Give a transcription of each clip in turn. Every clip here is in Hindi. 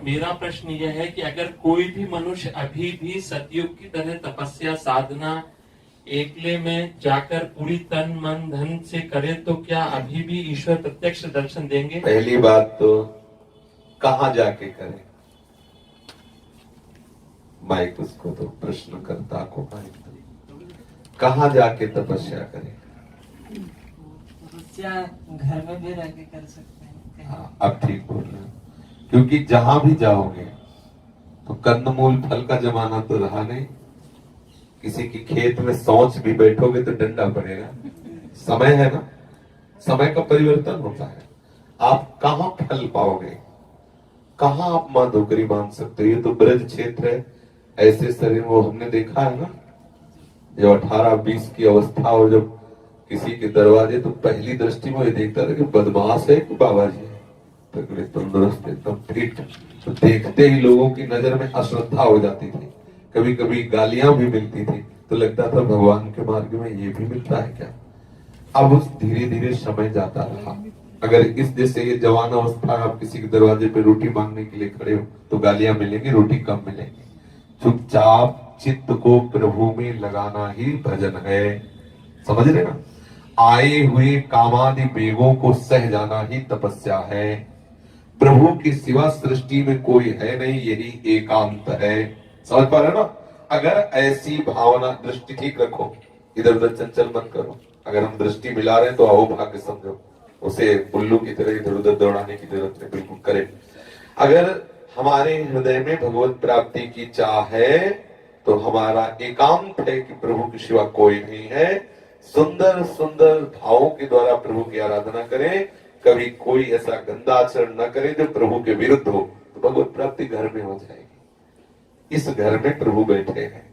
मेरा प्रश्न यह है कि अगर कोई भी मनुष्य अभी भी सतयुग की तरह तपस्या साधना एकले में जाकर पूरी तन मन धन से करे तो क्या अभी भी ईश्वर प्रत्यक्ष दर्शन देंगे? पहली बात तो कहां जाके करें, माइक उसको तो प्रश्नकर्ता को माइक दो। कहां जाके तपस्या करें? तपस्या घर में भी रह के कर सकते हैं। हाँ, अब ठीक बोल रहे हैं, क्योंकि जहां भी जाओगे तो कंदमूल फल का जमाना तो रहा नहीं। किसी की खेत में सोच भी बैठोगे तो डंडा पड़ेगा। समय है ना, समय का परिवर्तन होता है। आप कहां फल पाओगे, कहां आप मां धोकरी बांध सकते हो? ये तो ब्रज क्षेत्र है, ऐसे शरीर वो हमने देखा है ना, जब 18-20 की अवस्था और जब किसी के दरवाजे, तो पहली दृष्टि में ये देखता था कि बदमाश है कि बाबा जी है, तगड़े तंदुरुस्त एकदम फिट। तो देखते ही लोगों की नजर में अश्रद्धा हो जाती थी, कभी कभी गालियां भी मिलती थी, तो लगता था भगवान के मार्ग में ये भी मिलता है क्या। अब उस धीरे धीरे समय जाता रहा। अगर इस जैसे ये जवान अवस्था आप किसी के दरवाजे पे रोटी मांगने के लिए खड़े हो तो गालियां मिलेंगी, रोटी कम मिलेगी। चुपचाप चित्त को प्रभु में लगाना ही भजन है, समझ रहे ना। आए हुए कामादि वेगों को सह जाना ही तपस्या है। प्रभु के सिवा सृष्टि में कोई है नहीं, यही एकांत है। समझ पा रहे ना। अगर ऐसी भावना, दृष्टि ठीक रखो, इधर उधर चंचल मत करो। अगर हम दृष्टि मिला रहे हैं तो आओ भाग्य समझो, उसे उल्लू की तरह इधर उधर दौड़ाने की जरूरत नहीं, बिल्कुल करें। अगर हमारे हृदय में भगवत प्राप्ति की चाह है तो हमारा एकांत है कि प्रभु के सिवा कोई नहीं है। सुंदर सुंदर भावों के द्वारा प्रभु की आराधना करें, कभी कोई ऐसा गंदा आचरण न करे जो प्रभु के विरुद्ध हो, तो भगवत प्राप्ति घर में हो जाएगी। इस घर में प्रभु बैठे हैं,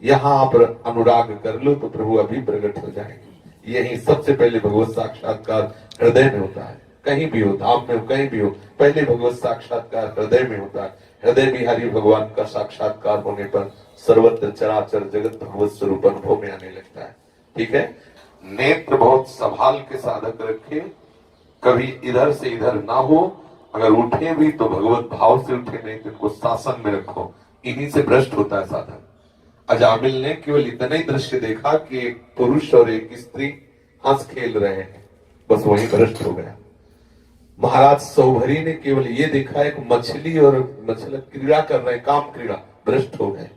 यहाँ आप अनुराग कर लो तो प्रभु अभी प्रकट हो जाएंगे। यही सबसे पहले भगवत साक्षात्कार हृदय में होता है। कहीं भी हो, धाम में हो, कहीं भी हो, पहले भगवत साक्षात्कार हृदय में होता है। हृदय बिहारी भगवान का साक्षात्कार होने पर सर्वत्र चराचर जगत भगवत स्वरूप अनुभव में आने लगता है। ठीक है। नेत्र बहुत संभाल के साधक रखे, कभी इधर से इधर ना हो। अगर उठे भी तो भगवत भाव से उठे, नहीं तो इनको शासन में रखो। इन्हीं से भ्रष्ट होता है साधक। अजामिल ने केवल इतना ही दृश्य देखा कि एक पुरुष और एक स्त्री हंस खेल रहे हैं, बस वही भ्रष्ट हो गया। महाराज सौभरी ने केवल ये देखा एक मछली और मछली क्रीड़ा कर रहे हैं, काम क्रीड़ा, भ्रष्ट हो गए।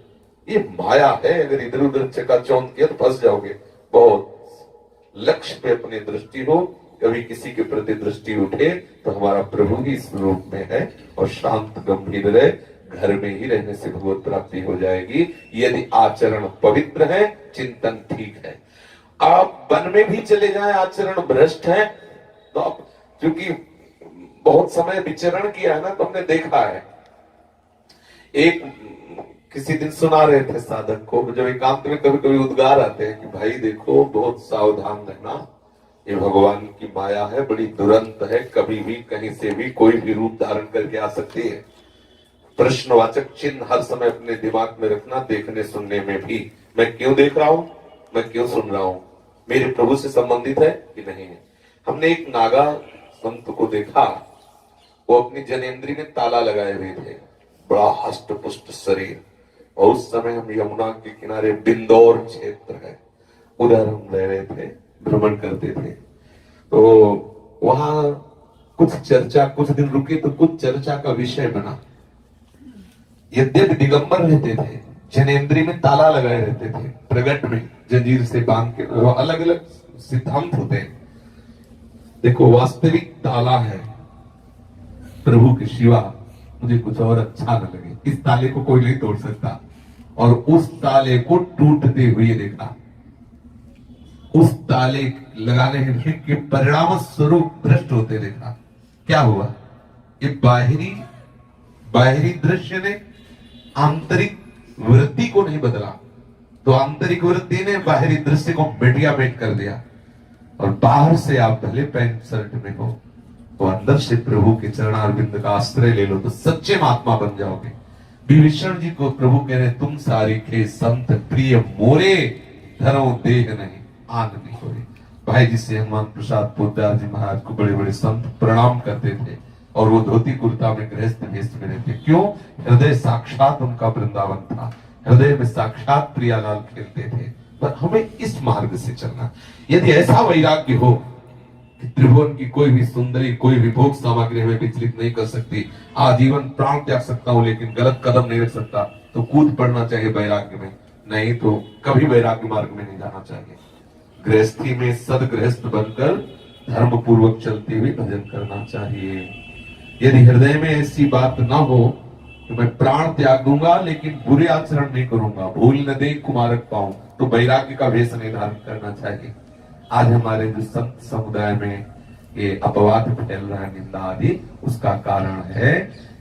ये माया है, अगर इधर उधर चकाचौंध किया तो फंस जाओगे। बहुत लक्ष्य पे अपनी दृष्टि हो, कभी किसी के प्रति दृष्टि उठे तो हमारा प्रभु ही इस रूप में है, और शांत गंभीर रहे, घर में ही रहने से भगवत प्राप्ति हो जाएगी। यदि आचरण पवित्र है, चिंतन ठीक है। आप वन में भी चले जाएं, आचरण भ्रष्ट है तो आप, क्योंकि बहुत समय विचरण किया है ना, तो हमने देखा है। एक किसी दिन सुना रहे थे साधक को, जब एकांत में कभी कभी उद्गार आते हैं कि भाई देखो बहुत सावधान रहना, ये भगवान की माया है, बड़ी दुरंत है, कभी भी कहीं से भी कोई भी रूप धारण करके आ सकती है। प्रश्नवाचक चिन्ह हर समय अपने दिमाग में रखना, देखने सुनने में भी। मैं क्यों देख रहा हूं, मैं क्यों सुन रहा हूं, मेरे प्रभु से संबंधित है कि नहीं है। हमने एक नागा संत को देखा, वो अपनी जनेंद्री में ताला लगाए हुए थे, बड़ा हष्ट पुष्ट शरीर। और उस समय हम यमुना के किनारे बिंदौर क्षेत्र है, उधर हम रह रहे थे, भ्रमण करते थे। तो वहां कुछ चर्चा, कुछ दिन रुके तो कुछ चर्चा का विषय बना। यद्यपि दिगंबर रहते थे, जनेंद्री में ताला लगाए रहते थे, प्रगट में जंजीर से बांध के, वो अलग अलग सिद्धांत होते हैं। देखो वास्तविक ताला है प्रभु के सिवा मुझे कुछ और अच्छा न लगे, इस ताले को कोई नहीं तोड़ सकता। और उस ताले को टूटते हुए देखा, उस ताले लगाने के परिणाम स्वरूप भ्रष्ट होते देखा। क्या हुआ, ये बाहरी दृश्य ने आंतरिक वृत्ति को नहीं बदला, तो आंतरिक वृत्ति ने बाहरी दृश्य को बेटिया बेट कर दिया। और बाहर से आप भले पैंट शर्ट में हो, तो अंदर से प्रभु के चरणारविंद का आश्रय ले लो तो सच्चे महात्मा बन जाओगे। विभीषण जी को प्रभु कह रहे, तुम सारिखे संत प्रिय मोरे, धरो देह नहीं आन नहीं हो। भाई जिसे हनुमान प्रसाद पोद्दार जी महाराज को बड़े बड़े संत प्रणाम करते थे, और वो धोती कुर्ता में गृहस्थ भेष में रहते। क्यों? हृदय साक्षात उनका वृंदावन था, हृदय में साक्षात प्रियालाल खेलते थे। पर हमें इस मार्ग से चलना। यदि ऐसा वैराग्य हो कि त्रिभुवन की कोई भी सुंदरी, कोई भी भोग सामग्री हमें विचलित नहीं कर सकती, आजीवन प्राण त्याग सकता हूं लेकिन गलत कदम नहीं रख सकता, तो कूद पड़ना चाहिए वैराग्य में, नहीं तो कभी वैराग्य मार्ग में नहीं जाना चाहिए। गृहस्थी में सदगृहस्थ बनकर धर्म पूर्वक चलते हुए भजन करना चाहिए। यदि हृदय में ऐसी बात ना हो तो मैं प्राण त्याग दूंगा लेकिन बुरे आचरण नहीं करूंगा, भूल न दे कुमारक पाऊं, तो वैराग्य का वेश निर्धारण करना चाहिए। आज हमारे जो संत समुदाय में ये अपवाद फैल रहा है, निंदा आदि, उसका कारण है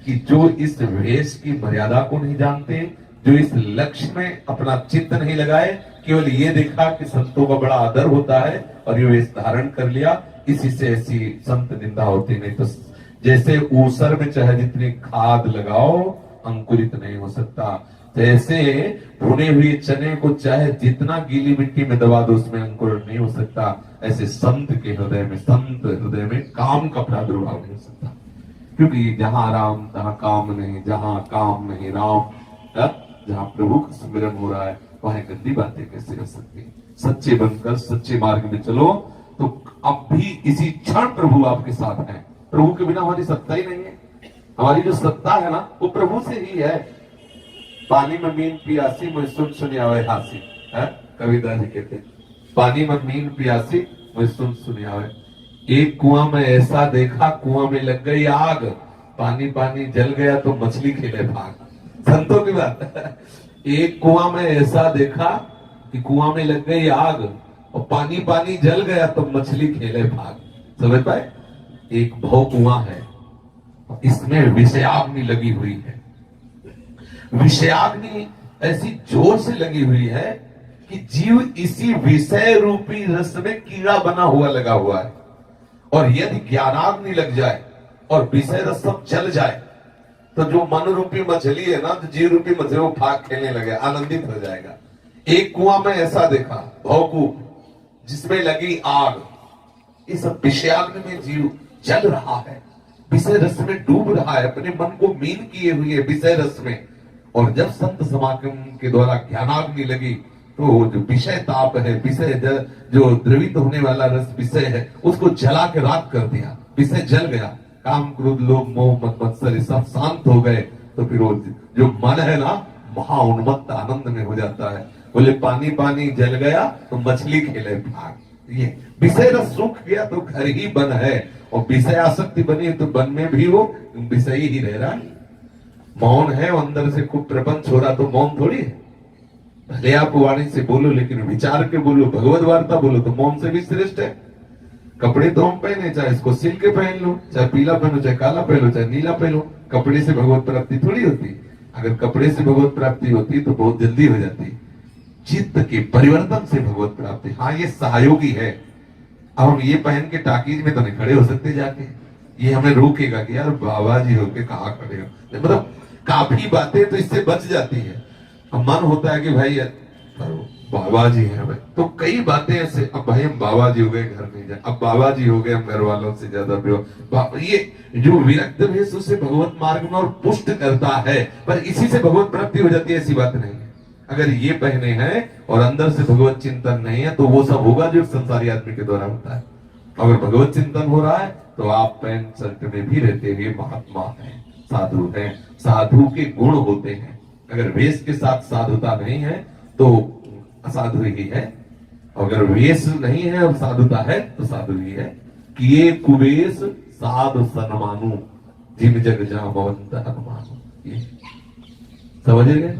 कि जो इस वेश की मर्यादा को नहीं जानते, जो इस लक्ष्य में अपना चित्त नहीं लगाए, केवल ये देखा कि संतों का बड़ा आदर होता है और ये वेश धारण कर लिया, इसी से ऐसी संत निंदा होती। नहीं तो जैसे ऊसर में चाहे जितनी खाद लगाओ अंकुरित नहीं हो सकता, जैसे भुने हुए चने को चाहे जितना गीली मिट्टी में दबा दो उसमें अंकुरण नहीं हो सकता, ऐसे संत के हृदय में, संत हृदय में काम का प्रादुर्भाव नहीं हो सकता। क्योंकि जहां राम तहां काम नहीं, जहां काम नहीं राम, जहां प्रभु का स्मरण हो रहा है वहां गंदी बातें कैसे रह सकती। सच्चे बनकर सच्चे मार्ग में चलो तो अब भी इसी क्षण प्रभु आपके साथ है। प्रभु के बिना हमारी सत्ता ही नहीं है। हमारी जो सत्ता है ना वो प्रभु से ही है। पानी में मीन पियासी मुझे सुन सुनियावे हासी, कविता जी कहते, पानी में मीन पियासी मुझे सुन सुनियावे। एक कुआं में ऐसा देखा, कुआं में लग गई आग, पानी पानी जल गया तो मछली खेले भाग। संतों की बात। एक कुआं में ऐसा देखा कि कुआं में लग गई आग और पानी पानी जल गया तो मछली खेले भाग। समझ पाए? एक भव कुआं है, इसमें विषयाग्नि लगी हुई है। विषयाग्नि ऐसी जोर से लगी हुई है कि जीव इसी विषय रूपी रस में कीड़ा बना हुआ लगा हुआ है। और यदि ज्ञानाग्नि लग जाए और विषय रस सब जल जाए तो जो मन रूपी मछली है ना, तो जीव रूपी मछली वो भाग खेलने लगे, आनंदित हो जाएगा। एक कुआं में ऐसा देखा, भवकूप जिसमें लगी आग, इस विषयाग्नि में जीव जल रहा है, विषय रस में डूब रहा है, अपने मन को मीन किए हुए विषय रस में। और जब संत समागम के द्वारा ज्ञानाग्नि लगी तो जो विषय ताप है, विषय जो द्रवित होने वाला रस विषय है, उसको जला के राख कर दिया, विषय जल गया। काम क्रोध लोभ मोह मद मत्सर सब शांत हो गए तो फिर वो जो मन है ना महा उन्मत्त आनंद में हो जाता है। बोले पानी पानी जल गया तो मछली खेले भाग। ये विषय रस सूख गया तो घर ही बन है, और विषय आसक्ति बनी तो बन में भी वो विषय ही रह रहा है। मौन है अंदर से खूब प्रपंच हो रहा तो मौन थोड़ी है। भले आप वाणी से बोलो लेकिन विचार के बोलो, भगवत वार्ता बोलो तो मौन से भी श्रेष्ठ है। कपड़े तो हम पहने, चाहे इसको सिल के पहन लो, चाहे पीला पहनो, चाहे काला पहनो, चाहे नीला पहनो, कपड़े से भगवत प्राप्ति थोड़ी होती। अगर कपड़े से भगवत प्राप्ति होती तो बहुत जल्दी हो जाती। चित्त के परिवर्तन से भगवत प्राप्ति, हाँ ये सहयोगी है। अब हम ये पहन के टाकीज में तो नहीं खड़े हो सकते जाके, ये हमें रोकेगा कि यार बाबा जी होके कहाँ खड़े हो। मतलब काफी बातें तो इससे बच जाती है। अब मन होता है कि भाई बाबा जी हैं भाई, तो कई बातें ऐसे, अब भाई हम बाबा जी हो गए घर नहीं जाए, अब बाबा जी हो गए हम घर वालों से ज्यादा ये जो विरक्त भेष उससे भगवत मार्ग में और पुष्ट करता है, पर इसी से भगवत प्राप्ति हो जाती है, ऐसी बात नहीं है। अगर ये पहने हैं और अंदर से भगवत चिंतन नहीं है तो वो सब होगा जो संसारी आदमी के द्वारा होता है। अगर भगवत चिंतन हो रहा है तो आप पैंट शर्ट में भी रहते हुए महात्मा हैं, साधु हैं। साधु के गुण होते हैं। अगर वेश के साथ साधुता नहीं है तो असाधु ही है, अगर वेश नहीं है और साधुता है तो साधु ही है। किए कुवेश साधु सनमानु, जिन जग जामवंत हनुमानु। ये समझ गए?